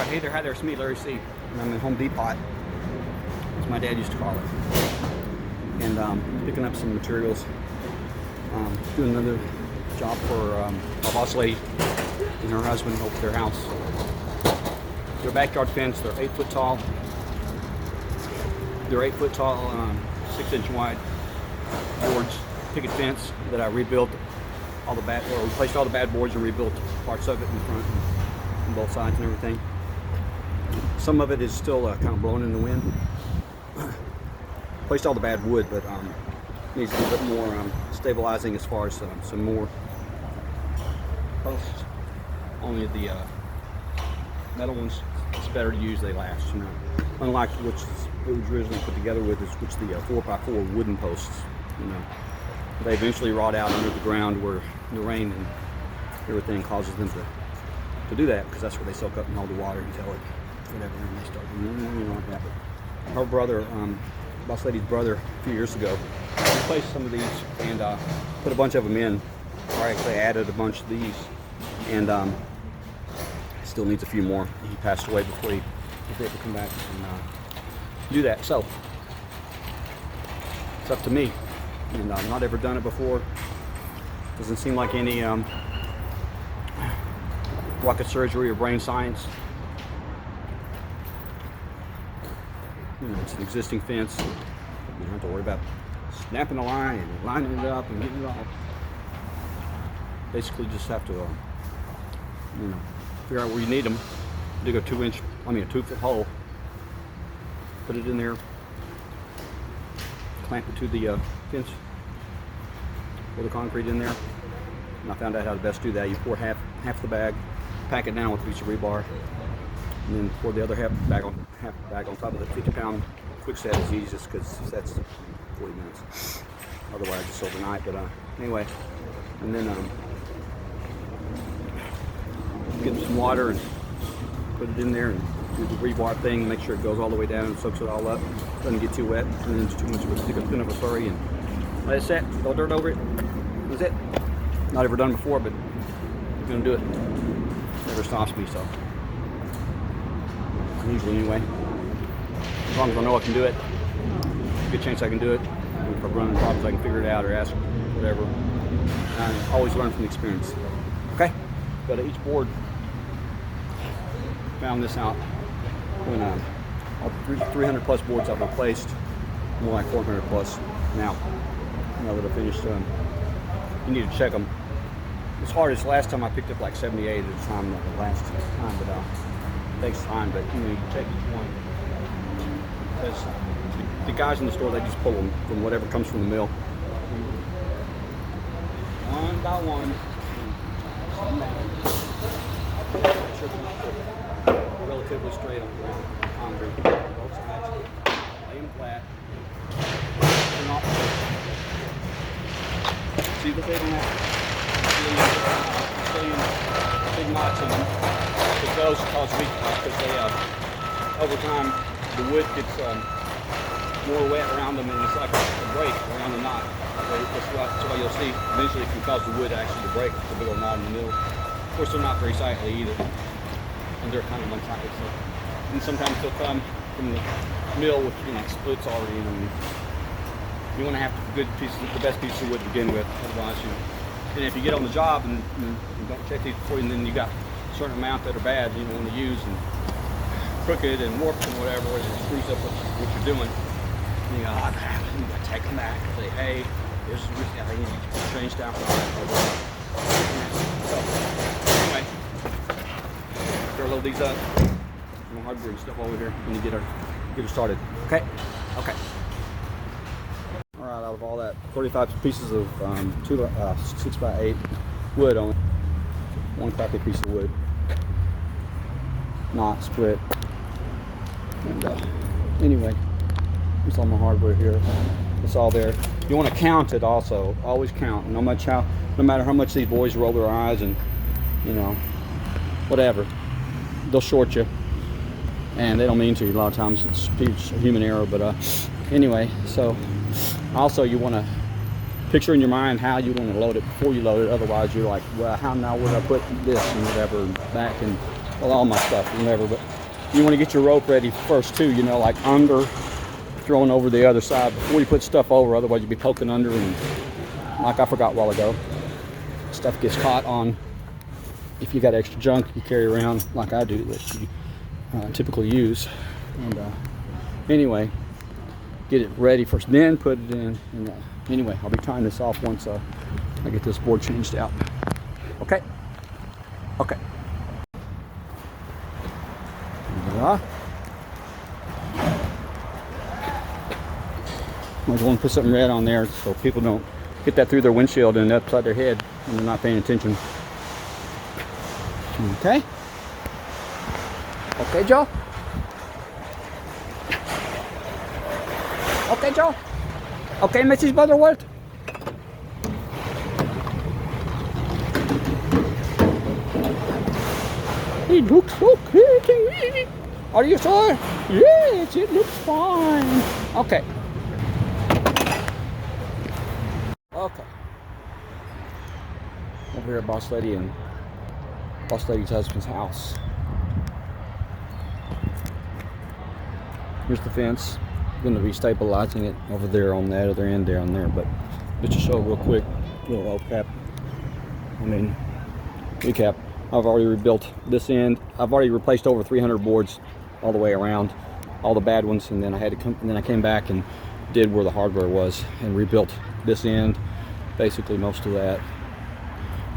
Hey there, hi there, it's me, Larry C. And I'm in Home Depot, as my dad used to call it. And picking up some materials. Doing another job for a boss lady and her husband over their house. Their backyard fence, they're 8 foot tall. They're 8 foot tall, 6 inch wide boards, picket fence that I rebuilt replaced all the bad boards and rebuilt parts of it in front and both sides and everything. Some of it is still kind of blowing in the wind. Placed all the bad wood, but needs a little bit more stabilizing as far as some more posts. Only the metal ones, it's better to use, they last, you know. Unlike which it was originally put together with, which the 4x4 wooden posts, you know. They eventually rot out under the ground where the rain and everything causes them to do that, because that's where they soak up and hold the water until it, whatever, and they start, you know, like that. But her brother, boss lady's brother, a few years ago, replaced some of these and put a bunch of them in, or actually added a bunch of these, and still needs a few more. He passed away before he was able to come back and do that. So it's up to me, and I've not ever done it before. Doesn't seem like any rocket surgery or brain science. You know, it's an existing fence. You don't have to worry about snapping the line and lining it up and getting it all. Basically, just have to, you know, figure out where you need them. Dig a 2 foot hole. Put it in there. Clamp it to the fence. Pour the concrete in there. And I found out how to best do that. You pour half the bag, pack it down with a piece of rebar, and then pour the other half bag on top of the 50-pound quick set is easiest, because that's 40 minutes. Otherwise, it's overnight. But anyway, and then get some water and put it in there and do the rebar thing. Make sure it goes all the way down and soaks it all up. Doesn't get too wet, and then it's too much of a thin of a slurry, and let it set. Throw dirt over it. That's it. Not ever done before, but I'm gonna do it. Never stops me, so usually anyway. As long as I know I can do it, good chance I can do it. If I run into problems, I can figure it out or ask, whatever. I always learn from the experience. Okay, but each board, found this out when all 300 plus boards I've replaced, more like 400 plus now. Now that I finished, you need to check them. As hard as last time I picked up like 78 at a time, not the last time, but it takes time. But you know, you check each one. Because the guys in the store, they just pull them from whatever comes from the mill, one by one. Relatively straight on the concrete. Both sides. Lay them flat. See the big net? Big knots in them. But those cause weak knots, because they, over time, the wood gets more wet around them, and it's like a break around the knot. That's why you'll see eventually it can cause the wood actually to break, the big old knot in the middle. Of course, they're not very sightly either, and they're kind of unsightly. So, and sometimes they'll come from the mill with, you know, splits already in them. You want to have the best pieces of wood to begin with, otherwise, you know. And if you get on the job and don't check these before, and then you got a certain amount that are bad, you don't want to use, and crooked and warped and whatever, and it screws up what you're doing. And you go, oh crap, you gotta take them back and say, hey, this is really, I need to change down for that. So, anyway, after I load these up, some hardware and stuff over here, when you get her started. Okay? Okay. Alright, out of all that 35 pieces of 6x8 wood, only one crappy piece of wood. Not split. And anyway, it's all my hardware here. It's all there. You want to count it also. Always count. No matter how much these boys roll their eyes and, you know, whatever, they'll short you, and they don't mean to. A lot of times it's human error. But anyway, so also you want to picture in your mind how you want to load it before you load it. Otherwise, you're like, well, how now would I put this and whatever back and, well, all my stuff and whatever. But you want to get your rope ready first too, you know, like under, throwing over the other side before you put stuff over, otherwise you'll be poking under, and like I forgot a while ago, stuff gets caught on. If you got extra junk you carry around like I do that you typically use. And anyway, get it ready first, then put it in. And anyway, I'll be tying this off once I get this board changed out. Okay. Okay. I might want to put something red on there so people don't get that through their windshield and upside their head when they're not paying attention. Okay. Okay, Joe. Okay, Joe. Okay, Mrs. Butterworth. It looks okay to me. Are you sure? Yes, it looks fine. Okay. Okay. Over here at Boss Lady and Boss Lady's husband's house. Here's the fence. I'm going to be stabilizing it over there on that other end there on there, but just to show real quick, little recap. I've already rebuilt this end. I've already replaced over 300 boards all the way around, all the bad ones, and then I came back and did where the hardware was and rebuilt this end, basically most of that.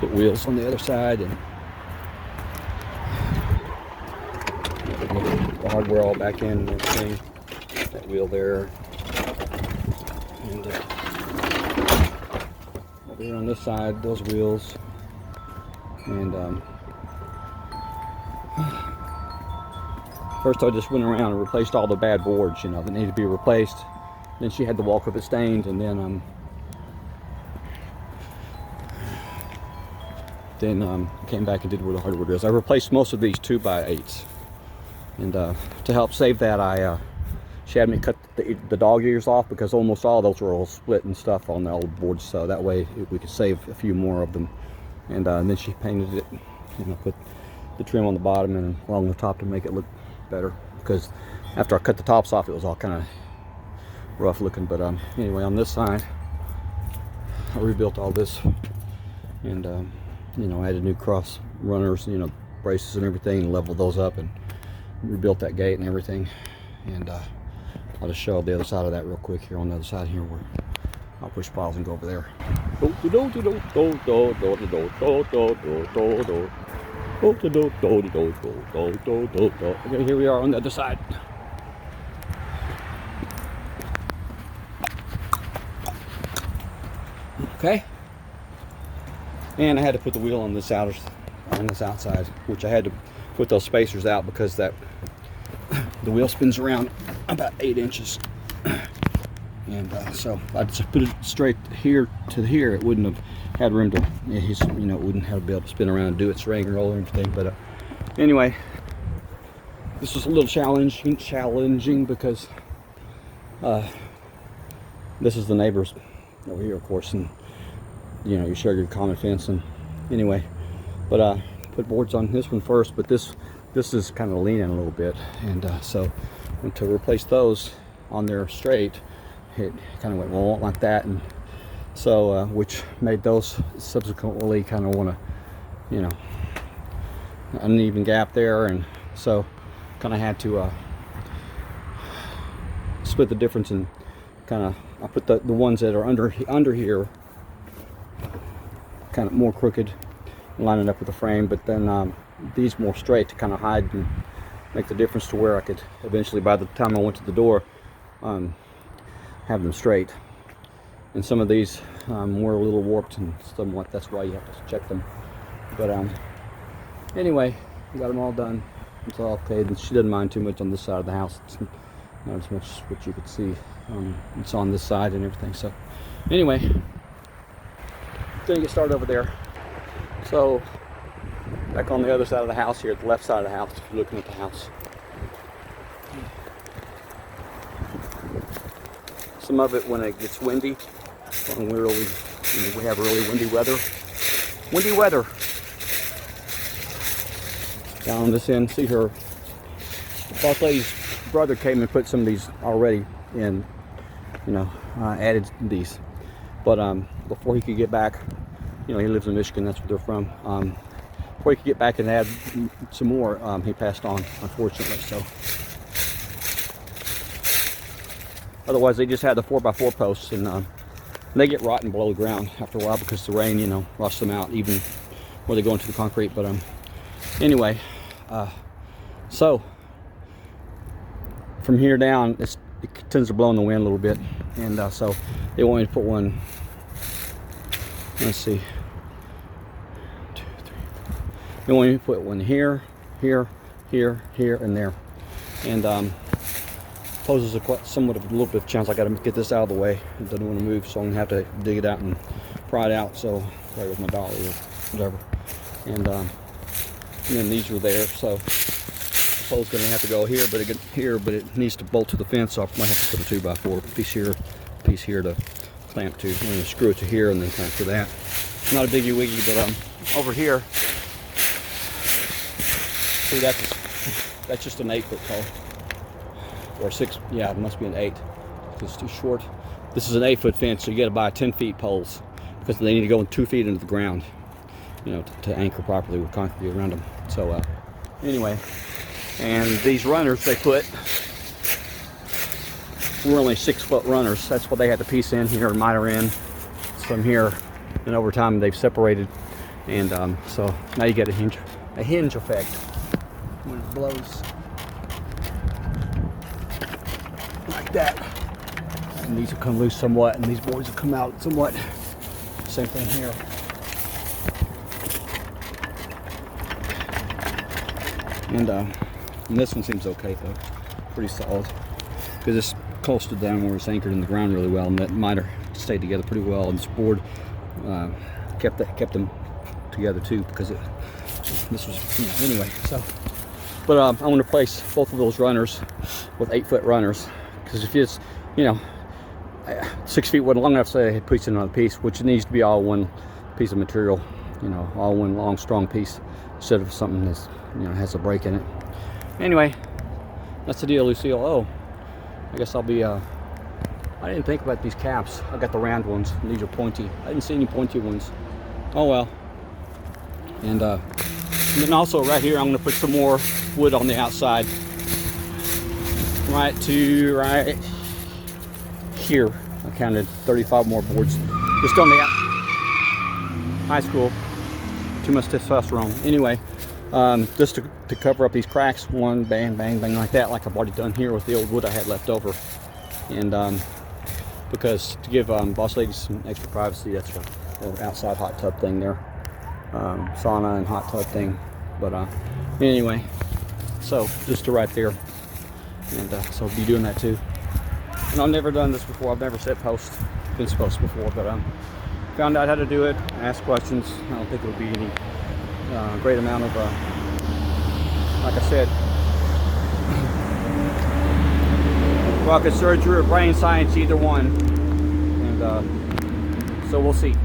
Put wheels on the other side and the hardware all back in and everything. That wheel there, and over here on this side, those wheels, and first I just went around and replaced all the bad boards, you know, that needed to be replaced. Then she had the wall carpet stained, and then came back and did where the hardware is. I replaced most of these 2x8s, and to help save that, she had me cut the dog ears off because almost all of those were all split and stuff on the old boards, so that way we could save a few more of them. And then she painted it, you know, put the trim on the bottom and along the top to make it look better, because after I cut the tops off it was all kind of rough looking. But anyway, on this side I rebuilt all this, and you know, I added new cross runners, you know, braces and everything, and leveled those up and rebuilt that gate and everything. And I'll just show the other side of that real quick here on the other side here, where I'll push pause and go over there. Okay, here we are on the other side. Okay. And I had to put the wheel on this outside, which I had to put those spacers out because the wheel spins around about 8 inches, and so I just put it straight here to here. It wouldn't have had room to, you know, it wouldn't have been able to spin around and do its ring roll or anything. But anyway, this was a little challenging because this is the neighbors over here, of course, and you know, you share your common fence. And anyway, but put boards on this one first, but this is kind of leaning a little bit, and so to replace those on there straight, it kind of went like that, and so which made those subsequently kind of want to, you know, uneven gap there, and so kind of had to split the difference and kind of, I put the ones that are under here kind of more crooked, lining up with the frame, but then these more straight to kind of hide and make the difference to where I could eventually, by the time I went to the door, have them straight. And some of these were a little warped and somewhat, that's why you have to check them. But anyway, got them all done. It's all okay. And she doesn't mind too much on this side of the house. It's not as much as what you could see. It's on this side and everything. So anyway, gonna get started over there. So back on the other side of the house here, at the left side of the house, if you're looking at the house. Some of it when it gets windy, when we have really windy weather. Down on this end, see her boss lady's brother came and put some of these already in, you know, added these. But before he could get back, you know, he lives in Michigan, that's where they're from. Before he could get back and add some more, he passed on, unfortunately. So otherwise, they just had the 4x4 posts, and they get rotten below the ground after a while because the rain, you know, rusts them out even where they go into the concrete. But anyway, so from here down, it tends to blow in the wind a little bit, and so they want me to put one. Let's see. 2, 3, 4. They want me to put one here, here, here, here, and there, and poses somewhat of a little bit of chance. I got to get this out of the way. It doesn't want to move, so I'm gonna have to dig it out and pry it out. So play with my dolly or whatever. And then these were there, so the pole's gonna have to go here, but it needs to bolt to the fence. So I might have to put a 2x4 piece here to clamp to. I'm gonna screw it to here and then clamp to that. Not a biggie wiggy, but over here, see that's just an 8-foot pole. Or 6, yeah, it must be an 8. It's too short. This is an 8-foot fence, so you got to buy 10 feet poles because they need to go 2 feet into the ground, you know, to anchor properly with concrete around them. So anyway, and these runners they put were only 6-foot runners. That's what they had to piece in here and miter in from here, and over time they've separated, and so now you get a hinge effect when it blows. Like that, and these will come loose somewhat, and these boards will come out somewhat. Same thing here. And this one seems okay though, pretty solid, because it's coasted down where it's anchored in the ground really well, and that miter stayed together pretty well, and this board kept them together too, because this was, you know, anyway. So, but I'm going to replace both of those runners with 8-foot runners. Because if it's, you know, 6 feet wasn't long enough, so I had put in another piece, which needs to be all one piece of material, you know, all one long, strong piece, instead of something that's, you know, has a break in it. Anyway, that's the deal, Lucille. Oh, I guess I'll be, I didn't think about these caps. I got the round ones, and these are pointy. I didn't see any pointy ones. Oh well. And then also right here, I'm going to put some more wood on the outside. Right here, I counted 35 more boards just on the high school. Too much testosterone. Anyway, just to cover up these cracks, one bang, bang, bang, like that, like I've already done here with the old wood I had left over. And because to give boss lady some extra privacy, that's a little outside hot tub thing there, sauna and hot tub thing. But anyway, so just to right there. And so I'll be doing that too. And I've never done this before. I've never set fence posts before, but found out how to do it. Asked questions. I don't think it'll be any great amount of, like I said, rocket surgery or brain science, either one. And so we'll see.